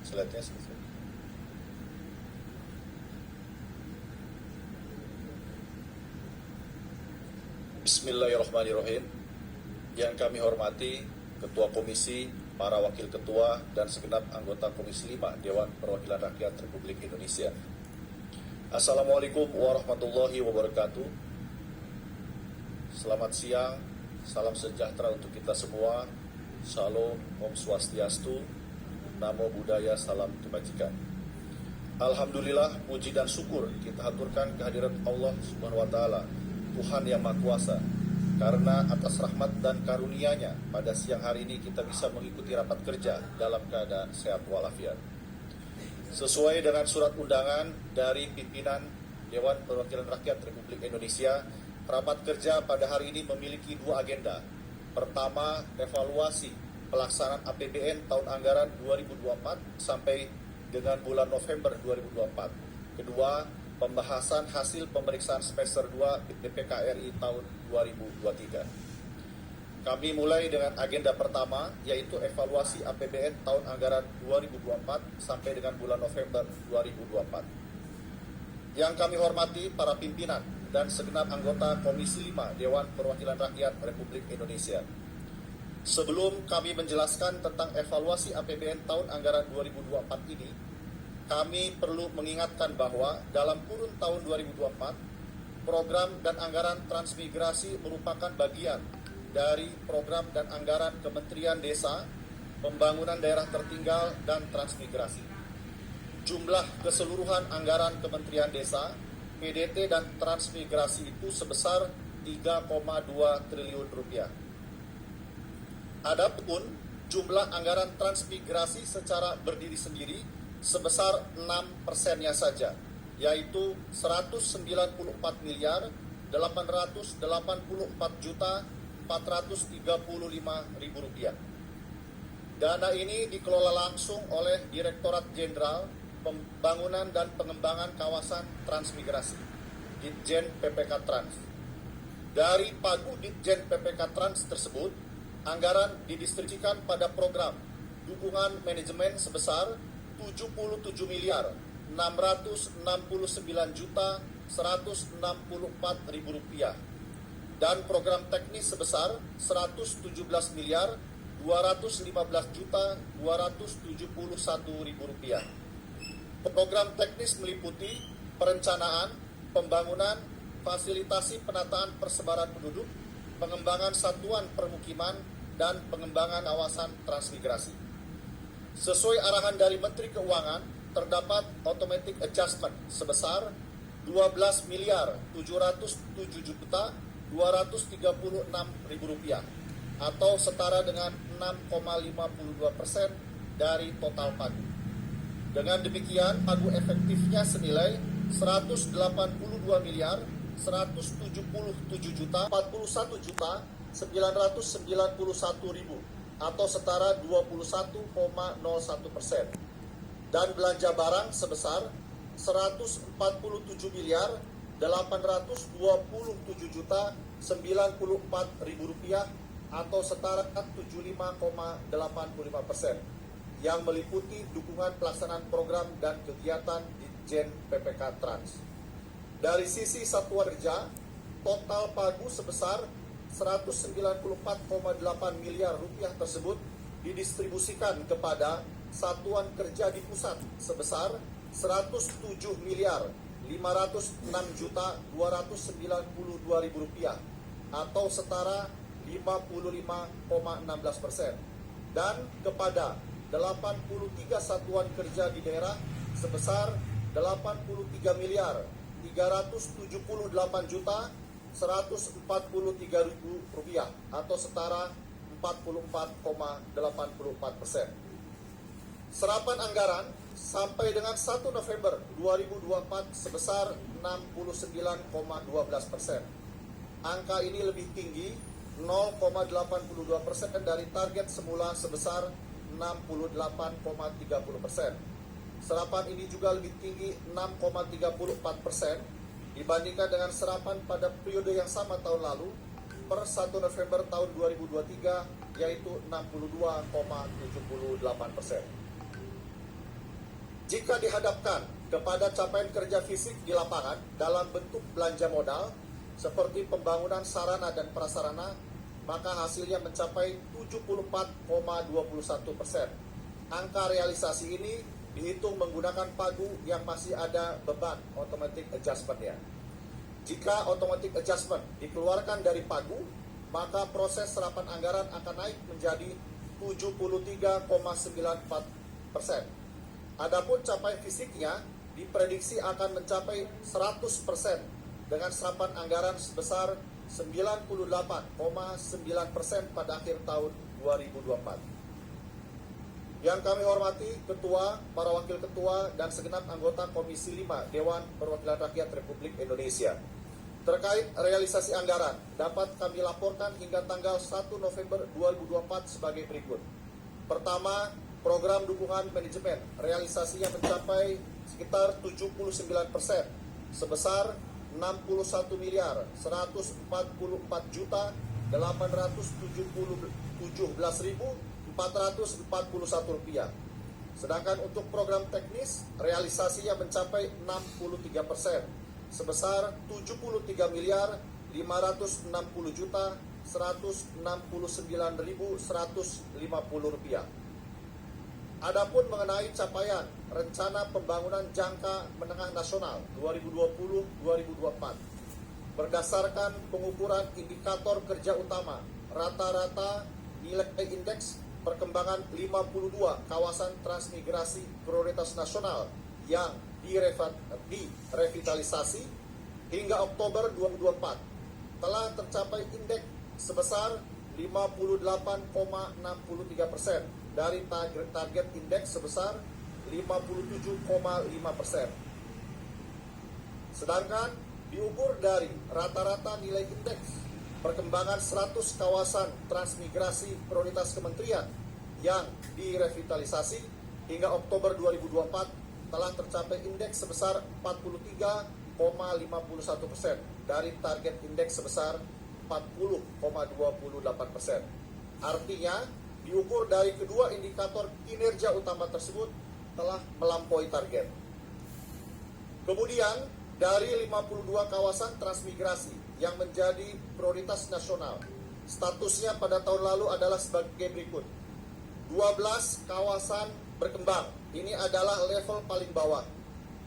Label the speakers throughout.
Speaker 1: Slide-nya selesai. Bismillahirrahmanirrahim. Yang kami hormati Ketua Komisi, para Wakil Ketua, dan segenap anggota Komisi 5 Dewan Perwakilan Rakyat Republik Indonesia. Assalamualaikum warahmatullahi wabarakatuh. Selamat siang, salam sejahtera untuk kita semua. Shalom, Om Swastiastu, Namo Buddhaya, salam kebajikan. Alhamdulillah, puji dan syukur kita haturkan kehadirat Allah Subhanahu wa Ta'ala, Tuhan yang Maha Kuasa. Karena atas rahmat dan karunia-Nya, pada siang hari ini kita bisa mengikuti rapat kerja dalam keadaan sehat walafiat. Sesuai dengan surat undangan dari pimpinan Dewan Perwakilan Rakyat Republik Indonesia, rapat kerja pada hari ini memiliki dua agenda. Pertama, evaluasi pelaksanaan APBN tahun anggaran 2024 sampai dengan bulan November 2024. Kedua, pembahasan hasil pemeriksaan semester 2 BPK RI tahun 2023. Kami mulai dengan agenda pertama, yaitu evaluasi APBN tahun anggaran 2024 sampai dengan bulan November 2024. Yang kami hormati para pimpinan dan segenap anggota Komisi 5 Dewan Perwakilan Rakyat Republik Indonesia. Sebelum kami menjelaskan tentang evaluasi APBN tahun anggaran 2024 ini, kami perlu mengingatkan bahwa dalam kurun tahun 2024, program dan anggaran transmigrasi merupakan bagian dari program dan anggaran Kementerian Desa, Pembangunan Daerah Tertinggal, dan Transmigrasi. Jumlah keseluruhan anggaran Kementerian Desa, PDT, dan Transmigrasi itu sebesar 3,2 triliun rupiah. Adapun jumlah anggaran transmigrasi secara berdiri sendiri sebesar 6%-nya saja, yaitu 194 miliar 884 juta 435 ribu rupiah. Dana ini dikelola langsung oleh Direktorat Jenderal Pembangunan dan Pengembangan Kawasan Transmigrasi, Ditjen PPK Trans. Dari pagu Ditjen PPK Trans tersebut, anggaran didistribusikan pada program dukungan manajemen sebesar 77 miliar 669 juta 164 ribu rupiah dan program teknis sebesar 117 miliar 215 juta 271 ribu rupiah. Program teknis meliputi perencanaan, pembangunan, fasilitasi penataan persebaran penduduk, pengembangan satuan permukiman, dan pengembangan kawasan transmigrasi. Sesuai arahan dari Menteri Keuangan, terdapat automatic adjustment sebesar 12 miliar 707 juta 236 ribu rupiah atau setara dengan 6,52% dari total pagu. Dengan demikian, pagu efektifnya senilai 182 miliar 177 juta 41 juta 991 ribu atau setara 21,01%. Dan belanja barang sebesar 147 miliar 827 juta 94 ribu rupiah atau setara 75,85%, yang meliputi dukungan pelaksanaan program dan kegiatan Ditjen PPK Trans. Dari sisi satuan kerja, total pagu sebesar 194,8 miliar rupiah tersebut didistribusikan kepada satuan kerja di pusat sebesar 107 miliar 506 juta 292 ribu rupiah atau setara 55,16%, dan kepada 83 satuan kerja di daerah sebesar 83 miliar 378 juta 143 ribu rupiah atau setara 44,84%. Serapan anggaran sampai dengan 1 November 2024 sebesar 69,12%. Angka ini lebih tinggi 0,82% dari target semula sebesar 68,30%. Serapan ini juga lebih tinggi 6,34% dibandingkan dengan serapan pada periode yang sama tahun lalu per 1 November tahun 2023, yaitu 62,78%. Jika dihadapkan kepada capaian kerja fisik di lapangan dalam bentuk belanja modal seperti pembangunan sarana dan prasarana, maka hasilnya mencapai 74,21%. Angka realisasi ini dihitung menggunakan pagu yang masih ada beban automatic adjustment-nya. Jika automatic adjustment dikeluarkan dari pagu, maka proses serapan anggaran akan naik menjadi 73,94%. Adapun capaian fisiknya diprediksi akan mencapai 100% dengan serapan anggaran sebesar 98,9% pada akhir tahun 2024. Yang kami hormati Ketua, para Wakil Ketua, dan segenap anggota Komisi 5 Dewan Perwakilan Rakyat Republik Indonesia. Terkait realisasi anggaran, dapat kami laporkan hingga tanggal 1 November 2024 sebagai berikut. Pertama, program dukungan manajemen realisasinya mencapai sekitar 79% sebesar 61 miliar 144 juta 817.441 rupiah. Sedangkan untuk program teknis realisasinya mencapai 63% sebesar 73 miliar 560 juta 169.150 rupiah. Adapun mengenai capaian rencana pembangunan jangka menengah nasional 2020-2024 berdasarkan pengukuran indikator kerja utama rata-rata nilai indeks perkembangan 52 kawasan transmigrasi prioritas nasional yang direvitalisasi hingga Oktober 2024 telah tercapai indeks sebesar 58,63% dari target indeks sebesar 57,5%. Sedangkan diukur dari rata-rata nilai indeks perkembangan 100 kawasan transmigrasi prioritas kementerian yang direvitalisasi hingga Oktober 2024 telah tercapai indeks sebesar 43,51% dari target indeks sebesar 40,28%. Artinya, diukur dari kedua indikator kinerja utama tersebut telah melampaui target. Kemudian, dari 52 kawasan transmigrasi yang menjadi prioritas nasional, statusnya pada tahun lalu adalah sebagai berikut. 12 kawasan berkembang, ini adalah level paling bawah.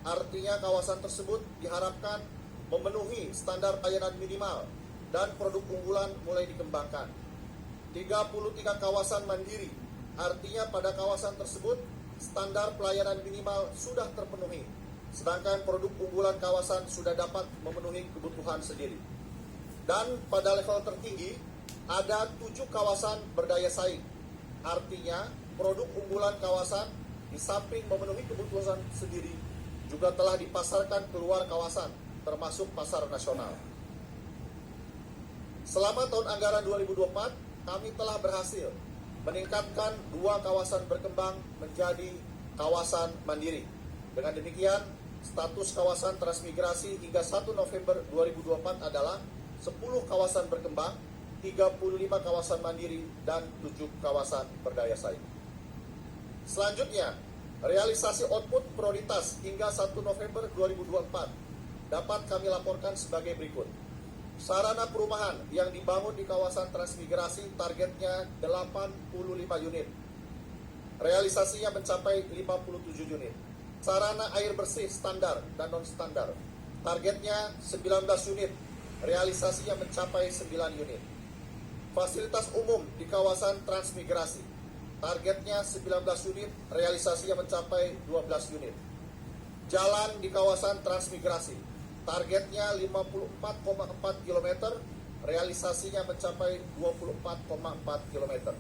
Speaker 1: Artinya kawasan tersebut diharapkan memenuhi standar pelayanan minimal dan produk unggulan mulai dikembangkan. 33 kawasan mandiri, artinya pada kawasan tersebut standar pelayanan minimal sudah terpenuhi, sedangkan produk unggulan kawasan sudah dapat memenuhi kebutuhan sendiri. Dan pada level tertinggi, ada 7 kawasan berdaya saing, artinya produk unggulan kawasan di samping memenuhi kebutuhan sendiri, juga telah dipasarkan keluar kawasan, termasuk pasar nasional. Selama tahun anggaran 2024, kami telah berhasil meningkatkan 2 kawasan berkembang menjadi kawasan mandiri. Dengan demikian, status kawasan transmigrasi hingga 1 November 2024 adalah 10 kawasan berkembang, 35 kawasan mandiri, dan 7 kawasan berdaya saing. Selanjutnya, realisasi output prioritas hingga 1 November 2024 dapat kami laporkan sebagai berikut. Sarana perumahan yang dibangun di kawasan transmigrasi targetnya 85 unit. Realisasinya mencapai 57 unit. Sarana air bersih standar dan non-standar targetnya 19 unit. Realisasinya mencapai 9 unit. Fasilitas umum di kawasan transmigrasi targetnya 19 unit. Realisasinya mencapai 12 unit. Jalan di kawasan transmigrasi targetnya 54,4 km, realisasinya mencapai 24,4 km.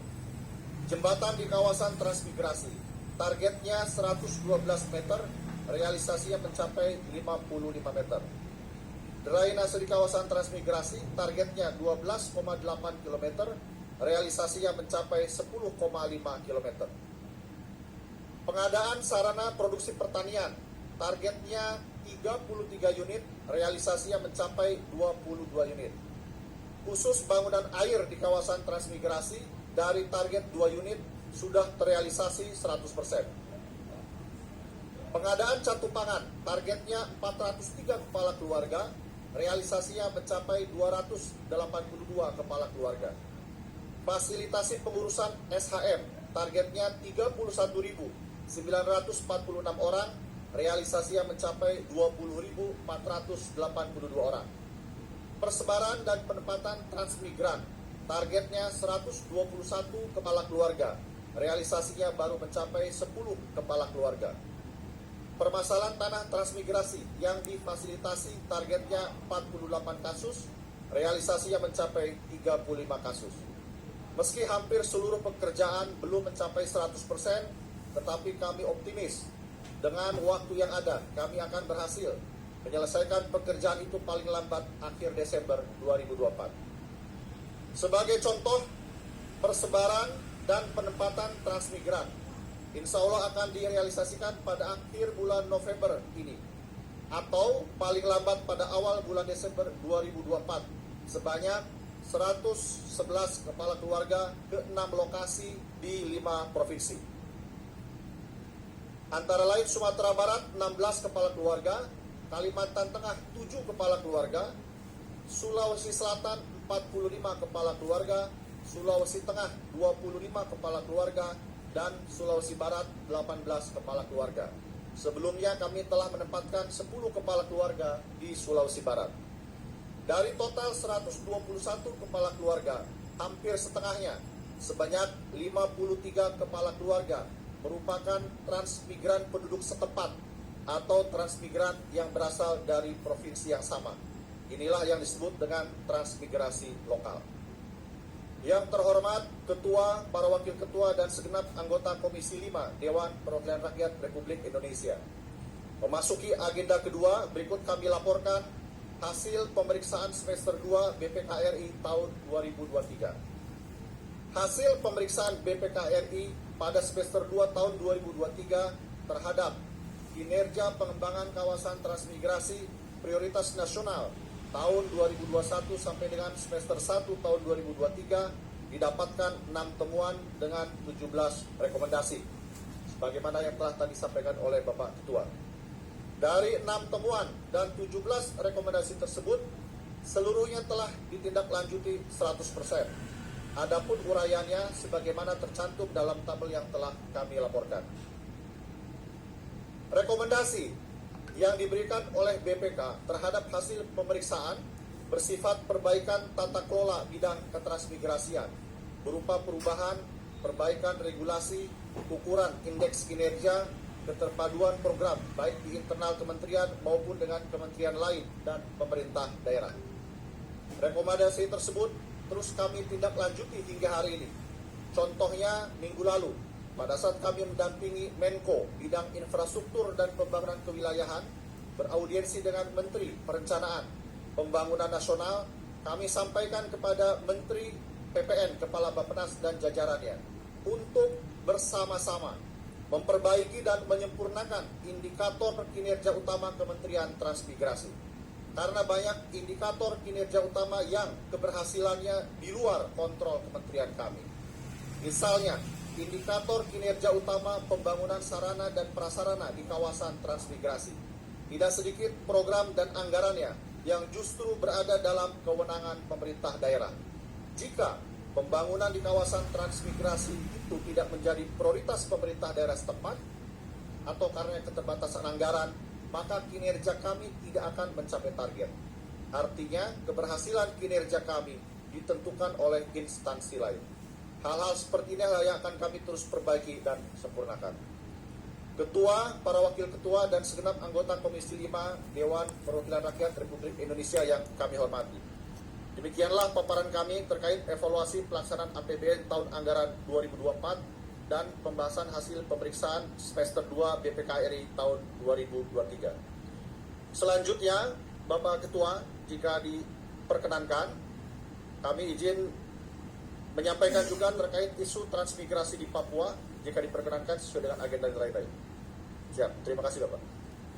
Speaker 1: Jembatan di kawasan transmigrasi, targetnya 112 meter, realisasinya mencapai 55 meter. Drainase di kawasan transmigrasi, targetnya 12,8 km, realisasinya mencapai 10,5 km. Pengadaan sarana produksi pertanian, targetnya 33 unit, realisasinya mencapai 22 unit. Khusus bangunan air di kawasan transmigrasi, dari target 2 unit sudah terrealisasi 100%. Pengadaan catu pangan, targetnya 403 kepala keluarga, realisasinya mencapai 282 kepala keluarga. Fasilitasi pengurusan SHM, targetnya 31.946 orang, realisasinya mencapai 20.482 orang. Persebaran dan penempatan transmigran, targetnya 121 kepala keluarga, realisasinya baru mencapai 10 kepala keluarga. Permasalahan tanah transmigrasi yang difasilitasi targetnya 48 kasus, realisasinya mencapai 35 kasus. Meski hampir seluruh pekerjaan belum mencapai 100%, tetapi kami optimis dengan waktu yang ada kami akan berhasil menyelesaikan pekerjaan itu paling lambat akhir Desember 2024. Sebagai contoh, persebaran dan penempatan transmigran insya Allah akan direalisasikan pada akhir bulan November ini atau paling lambat pada awal bulan Desember 2024 sebanyak 111 kepala keluarga ke 6 lokasi di 5 provinsi. Antara lain Sumatera Barat 16 kepala keluarga, Kalimantan Tengah 7 kepala keluarga, Sulawesi Selatan 45 kepala keluarga, Sulawesi Tengah 25 kepala keluarga, dan Sulawesi Barat 18 kepala keluarga. Sebelumnya kami telah menempatkan 10 kepala keluarga di Sulawesi Barat. Dari total 121 kepala keluarga, hampir setengahnya, sebanyak 53 kepala keluarga merupakan transmigran penduduk setempat atau transmigran yang berasal dari provinsi yang sama. Inilah yang disebut dengan transmigrasi lokal. Yang terhormat Ketua, para Wakil Ketua, dan segenap anggota Komisi 5 Dewan Perwakilan Rakyat Republik Indonesia. Memasuki agenda kedua, berikut kami laporkan hasil pemeriksaan semester 2 BPKRI tahun 2023. Hasil pemeriksaan BPKRI pada semester 2 tahun 2023 terhadap kinerja pengembangan kawasan transmigrasi prioritas nasional tahun 2021 sampai dengan semester 1 tahun 2023 didapatkan 6 temuan dengan 17 rekomendasi sebagaimana yang telah tadi disampaikan oleh Bapak Ketua. Dari 6 temuan dan 17 rekomendasi tersebut seluruhnya telah ditindaklanjuti 100%. Adapun uraiannya sebagaimana tercantum dalam tabel yang telah kami laporkan. Rekomendasi yang diberikan oleh BPK terhadap hasil pemeriksaan bersifat perbaikan tata kelola bidang ketransmigrasian berupa perubahan, perbaikan regulasi, ukuran indeks kinerja, keterpaduan program baik di internal kementerian maupun dengan kementerian lain dan pemerintah daerah. Rekomendasi tersebut terus kami tindak lanjuti hingga hari ini. Contohnya minggu lalu, pada saat kami mendampingi Menko bidang infrastruktur dan pembangunan kewilayahan beraudiensi dengan Menteri Perencanaan Pembangunan Nasional, kami sampaikan kepada Menteri PPN, Kepala Bappenas dan jajarannya untuk bersama-sama memperbaiki dan menyempurnakan indikator kinerja utama Kementerian Transmigrasi. Karena banyak indikator kinerja utama yang keberhasilannya di luar kontrol kementerian kami. Misalnya, indikator kinerja utama pembangunan sarana dan prasarana di kawasan transmigrasi. Tidak sedikit program dan anggarannya yang justru berada dalam kewenangan pemerintah daerah. Jika pembangunan di kawasan transmigrasi itu tidak menjadi prioritas pemerintah daerah setempat atau karena keterbatasan anggaran, maka kinerja kami tidak akan mencapai target. Artinya, keberhasilan kinerja kami ditentukan oleh instansi lain. Hal-hal seperti ini yang akan kami terus perbaiki dan sempurnakan. Ketua, para wakil ketua, dan segenap anggota Komisi 5 Dewan Perwakilan Rakyat Republik Indonesia yang kami hormati. Demikianlah paparan kami terkait evaluasi pelaksanaan APBN tahun anggaran 2024 dan pembahasan hasil pemeriksaan semester 2 BPKRI tahun 2023. Selanjutnya, Bapak Ketua, jika diperkenankan, kami izin menyampaikan juga terkait isu transmigrasi di Papua jika diperkenankan sesuai dengan agenda yang lain. Siap, terima kasih Bapak.